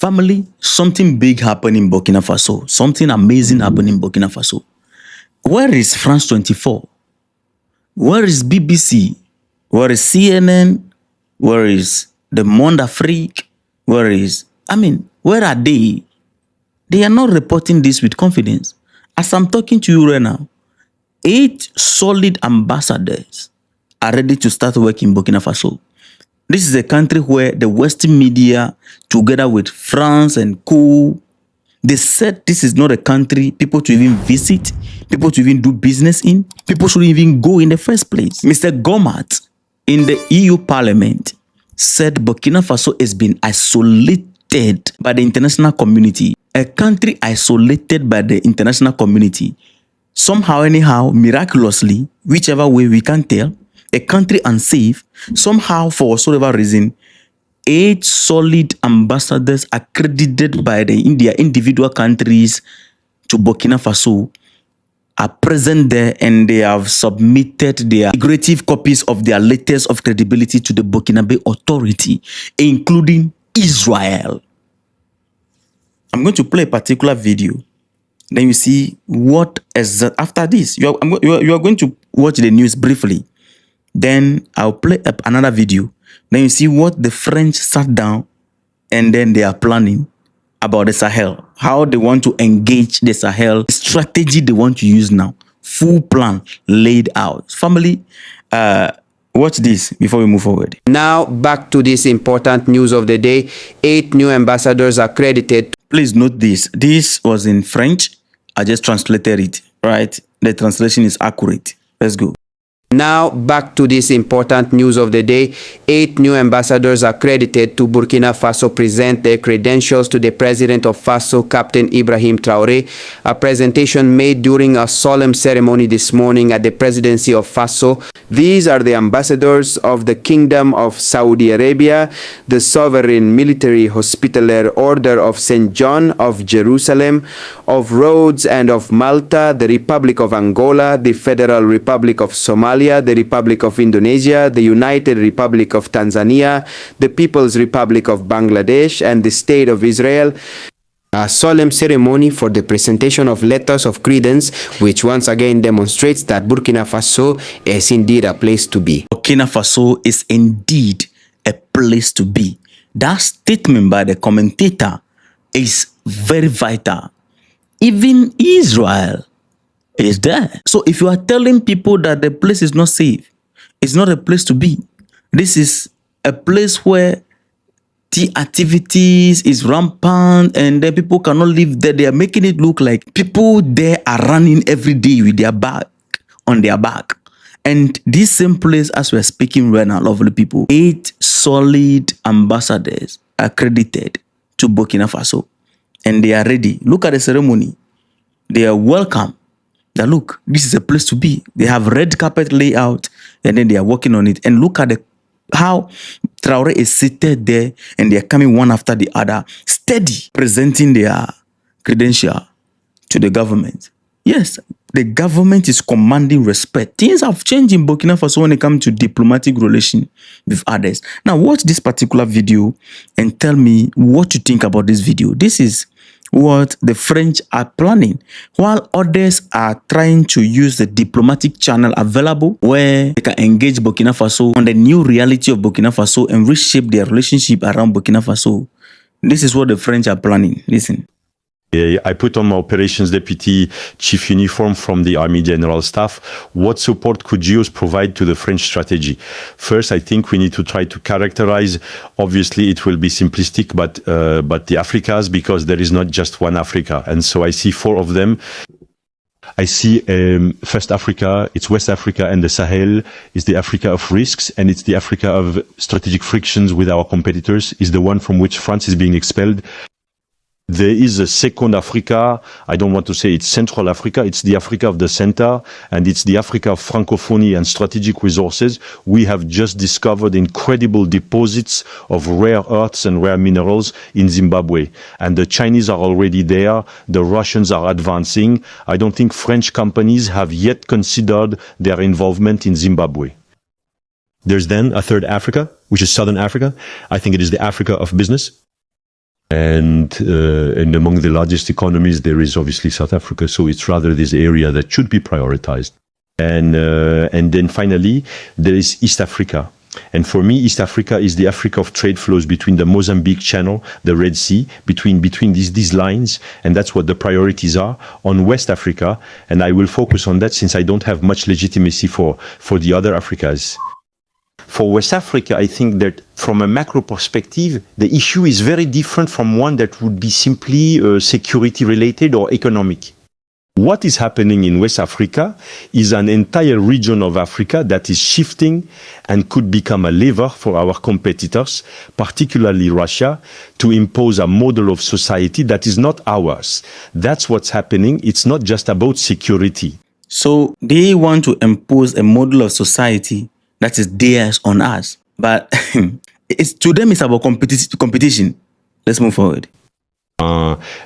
Family, something big happened in Burkina Faso. Something amazing happened in Burkina Faso. Where is France 24? Where is BBC? Where is CNN? Where is the Monde Afrique? Where are they? They are not reporting this with confidence. As I'm talking to you right now, 8 solid ambassadors are ready to start work in Burkina Faso. This is a country where the Western media, together with France and Co., they said this is not a country people to even visit, people to even do business in, people should even go in the first place. Mr. Gomat in the EU Parliament said Burkina Faso has been isolated by the international community. A country isolated by the international community. Somehow, anyhow, miraculously, whichever way we can tell, a country unsafe, somehow, for whatsoever reason, 8 solid ambassadors accredited by the individual countries to Burkina Faso are present there, and they have submitted their integrative copies of their letters of credibility to the Burkinabe Authority, including Israel. I'm going to play a particular video. Then you see what is after this. You are going to watch the news briefly. Then I'll play up another video. Then you see what the French sat down and then they are planning about the Sahel. How they want to engage the Sahel. Strategy they want to use now. Full plan laid out. Family, watch this before we move forward. Now back to this important news of the day. 8 new ambassadors accredited. Please note this. This was in French. I just translated it, right? The translation is accurate. Let's go. Now back to this important news of the day. 8 new ambassadors accredited to Burkina Faso present their credentials to the President of Faso, Captain Ibrahim Traoré. A presentation made during a solemn ceremony this morning at the Presidency of Faso. These are the ambassadors of the Kingdom of Saudi Arabia, the Sovereign Military Hospitaller Order of St. John of Jerusalem, of Rhodes and of Malta, the Republic of Angola, the Federal Republic of Somalia, the Republic of Indonesia, the United Republic of Tanzania, the People's Republic of Bangladesh, and the State of Israel. A solemn ceremony for the presentation of letters of credence, which once again demonstrates that Burkina Faso is indeed a place to be. Burkina Faso is indeed a place to be. That statement by the commentator is very vital. Even Israel is there. So if you are telling people that the place is not safe, it's not a place to be. This is a place where the activities is rampant and then people cannot live there. They are making it look like people there are running every day with their bag on their back. And this same place, as we're speaking right now, lovely people, 8 solid ambassadors accredited to Burkina Faso. And they are ready. Look at the ceremony. They are welcome. That look, this is a place to be. They have red carpet layout and then they are working on it. And look at how Traoré is seated there and they are coming one after the other, steady, presenting their credential to the government. Yes, the government is commanding respect. Things have changed in Burkina Faso when it comes to diplomatic relation with others. Now watch this particular video and tell me what you think about this video. This is what the French are planning, while others are trying to use the diplomatic channel available where they can engage Burkina Faso on the new reality of Burkina Faso and reshape their relationship around Burkina Faso. This is what the French are planning. Listen. I put on my operations deputy chief uniform from the Army General Staff. What support could GEOS provide to the French strategy? First, I think we need to try to characterize, obviously it will be simplistic, but the Africas, because there is not just one Africa. And so I see 4 of them. I see first Africa, it's West Africa, and the Sahel is the Africa of risks, and it's the Africa of strategic frictions with our competitors, is the one from which France is being expelled. There is a second Africa. I don't want to say it's Central Africa. It's the Africa of the center, and it's the Africa of francophonie and strategic resources. We have just discovered incredible deposits of rare earths and rare minerals in Zimbabwe. And the Chinese are already there. The Russians are advancing. I don't think French companies have yet considered their involvement in Zimbabwe. There's then a third Africa, which is Southern Africa. I think it is the Africa of business. And among the largest economies, there is obviously South Africa. So it's rather this area that should be prioritized. And then finally, there is East Africa. And for me, East Africa is the Africa of trade flows between the Mozambique Channel, the Red Sea, between these lines. And that's what the priorities are on West Africa. And I will focus on that since I don't have much legitimacy for the other Africas. For West Africa, I think that from a macro perspective, the issue is very different from one that would be simply security related or economic. What is happening in West Africa is an entire region of Africa that is shifting and could become a lever for our competitors, particularly Russia, to impose a model of society that is not ours. That's what's happening. It's not just about security. So they want to impose a model of society that is theirs on us. But to them, it's about competition. Let's move forward.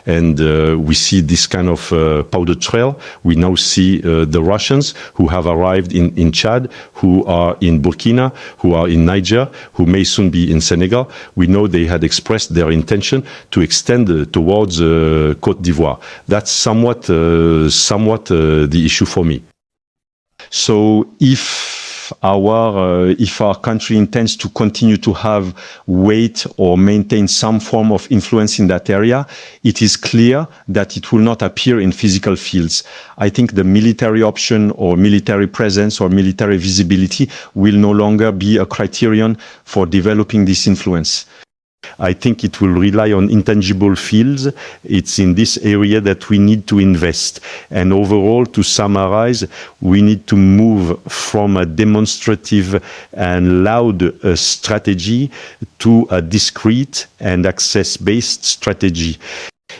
And we see this kind of powder trail. We now see the Russians who have arrived in Chad, who are in Burkina, who are in Niger, who may soon be in Senegal. We know they had expressed their intention to extend towards Côte d'Ivoire. That's somewhat the issue for me. So if our country intends to continue to have weight or maintain some form of influence in that area, it is clear that it will not appear in physical fields. I think the military option or military presence or military visibility will no longer be a criterion for developing this influence. I think it will rely on intangible fields. It's in this area that we need to invest. And overall, to summarize, we need to move from a demonstrative and loud strategy to a discrete and access-based strategy.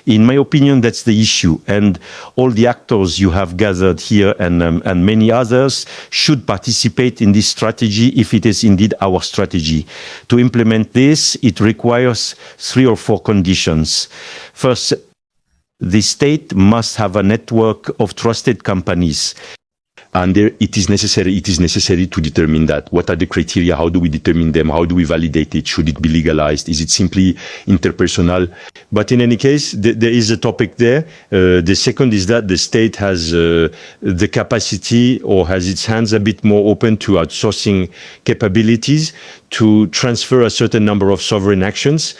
In my opinion, that's the issue. And all the actors you have gathered here and many others should participate in this strategy if it is indeed our strategy. To implement this, it requires 3 or 4 conditions. First, the state must have a network of trusted companies. And it is necessary to determine that. What are the criteria? How do we determine them? How do we validate it? Should it be legalized? Is it simply interpersonal? But in any case, there is a topic there. The second is that the state has the capacity or has its hands a bit more open to outsourcing capabilities to transfer a certain number of sovereign actions.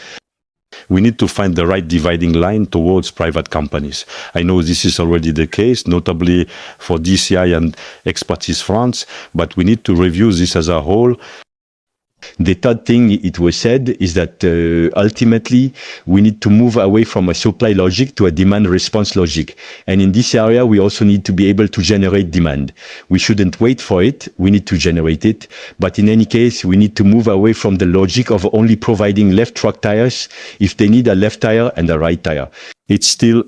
We need to find the right dividing line towards private companies. I know this is already the case, notably for DCI and Expertise France, but we need to review this as a whole. The third thing it was said is that ultimately we need to move away from a supply logic to a demand response logic. And in this area, we also need to be able to generate demand. We shouldn't wait for it. We need to generate it. But in any case, we need to move away from the logic of only providing left truck tires if they need a left tire and a right tire. It's still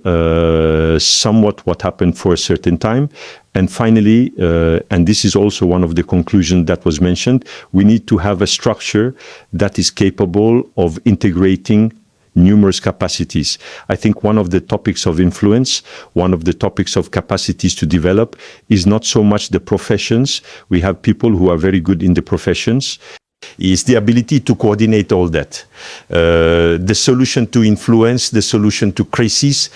somewhat what happened for a certain time. And finally, and this is also one of the conclusions that was mentioned, we need to have a structure that is capable of integrating numerous capacities. I think one of the topics of influence, one of the topics of capacities to develop is not so much the professions. We have people who are very good in the professions. Is the ability to coordinate all that. The solution to influence, the solution to crisis,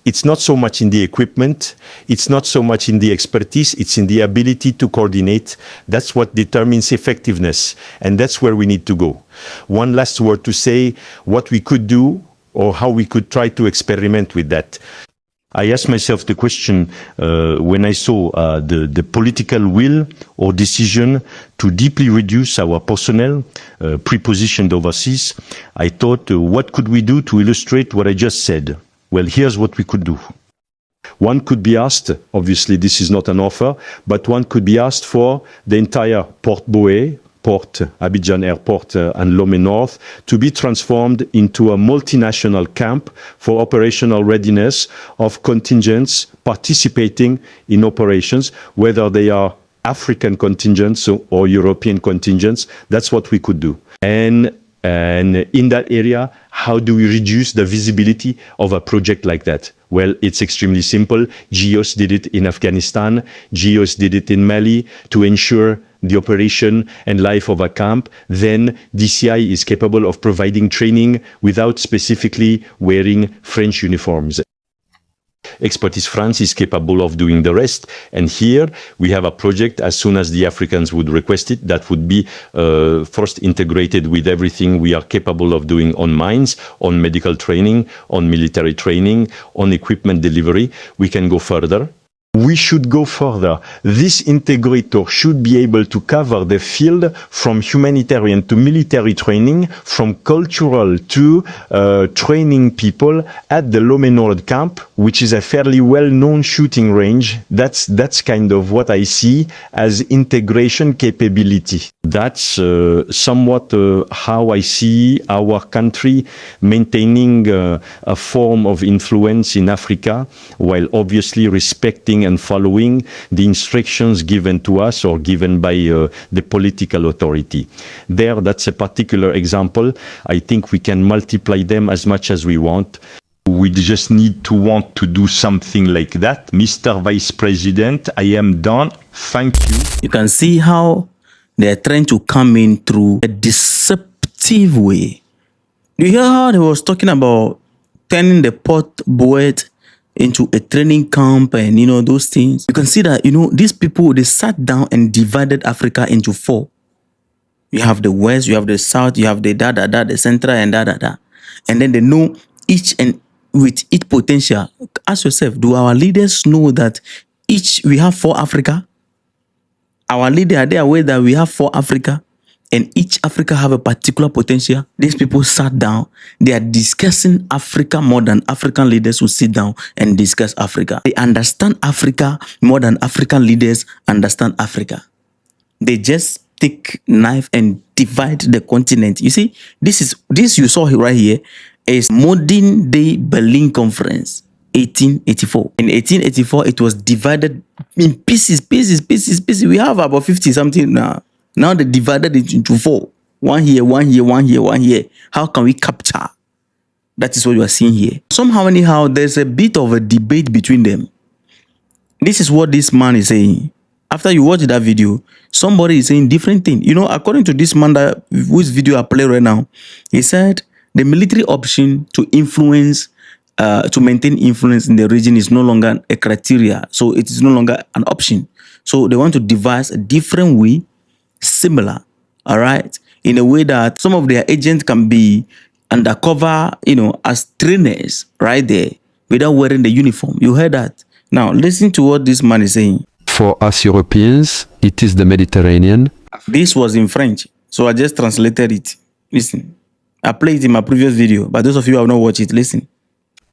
it's not so much in the equipment, it's not so much in the expertise, it's in the ability to coordinate. That's what determines effectiveness, and that's where we need to go. One last word to say what we could do or how we could try to experiment with that. I asked myself the question when I saw the political will or decision to deeply reduce our personnel prepositioned overseas. I thought, what could we do to illustrate what I just said? Well, here's what we could do. One could be asked, obviously this is not an offer, but one could be asked for the entire Port Boué, Port Abidjan Airport and Lomé North to be transformed into a multinational camp for operational readiness of contingents participating in operations, whether they are African contingents or European contingents. That's what we could do. And in that area, how do we reduce the visibility of a project like that? Well, it's extremely simple. GEOS did it in Afghanistan. GEOS did it in Mali to ensure the operation and life of a camp, then DCI is capable of providing training without specifically wearing French uniforms. Expertise France is capable of doing the rest. And here we have a project, as soon as the Africans would request it, that would be first integrated with everything we are capable of doing on mines, on medical training, on military training, on equipment delivery. We can go further. We should go further. This integrator should be able to cover the field from humanitarian to military training, from cultural to training people at the Leone Nord camp, which is a fairly well-known shooting range. That's kind of what I see as integration capability. That's somewhat how I see our country maintaining a form of influence in Africa, while obviously respecting and following the instructions given to us or given by the political authority. That's a particular example. I think we can multiply them as much as we want. We just need to want to do something like that. Mr. Vice President, I am done. Thank you. You can see how they're trying to come in through a deceptive way. You hear how they was talking about turning the Port Boet into a training camp and, those things. You can see that, these people, they sat down and divided Africa into 4. You have the West, you have the South, you have the the Central and And then they know each and with each potential. Ask yourself, do our leaders know that we have 4 Africa? Our leaders, are they aware that we have 4 Africa? And each Africa have a particular potential? These people sat down. They are discussing Africa more than African leaders who sit down and discuss Africa. They understand Africa more than African leaders understand Africa. They just take knife and divide the continent. You see, this you saw right here is modern day Berlin Conference, 1884. In 1884, it was divided in pieces. We have about 50 something now. Now they divided it into 4. One here, one here, one here, one here. How can we capture? That is what you are seeing here. Somehow, anyhow, there's a bit of a debate between them. This is what this man is saying. After you watch that video, somebody is saying different thing. According to this man whose video I play right now, he said the military option to influence, to maintain influence in the region is no longer a criteria. So it is no longer an option. So they want to devise a different way, similar, all right, in a way that some of their agents can be undercover, as trainers right there without wearing the uniform. You heard that. Now listen to what this man is saying. For us Europeans, it is the Mediterranean. This was in French, so I just translated it. Listen, I played it in my previous video, but those of you who have not watched it, listen.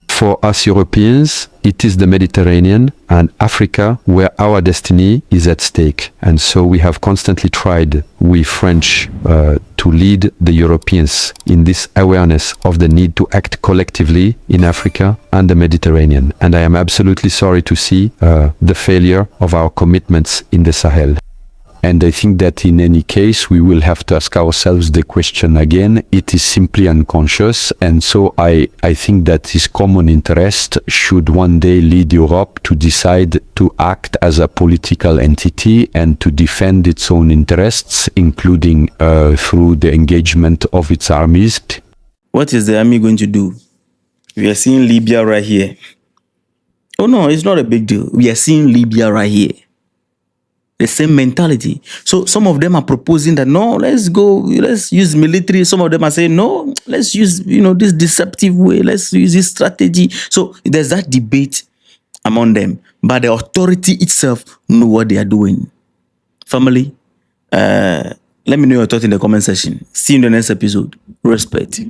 For us Europeans, it is the Mediterranean and Africa where our destiny is at stake. And so we have constantly tried, we French, to lead the Europeans in this awareness of the need to act collectively in Africa and the Mediterranean. And I am absolutely sorry to see the failure of our commitments in the Sahel. And I think that in any case, we will have to ask ourselves the question again. It is simply unconscious. And so I think that this common interest should one day lead Europe to decide to act as a political entity and to defend its own interests, including through the engagement of its armies. What is the army going to do? We are seeing Libya right here. Oh no, it's not a big deal. We are seeing Libya right here. The same mentality. So some of them are proposing that, no, let's use military. Some of them are saying, no, let's use, this deceptive way. Let's use this strategy. So there's that debate among them. But the authority itself know what they are doing. Family, let me know your thoughts in the comment section. See you in the next episode. Respect.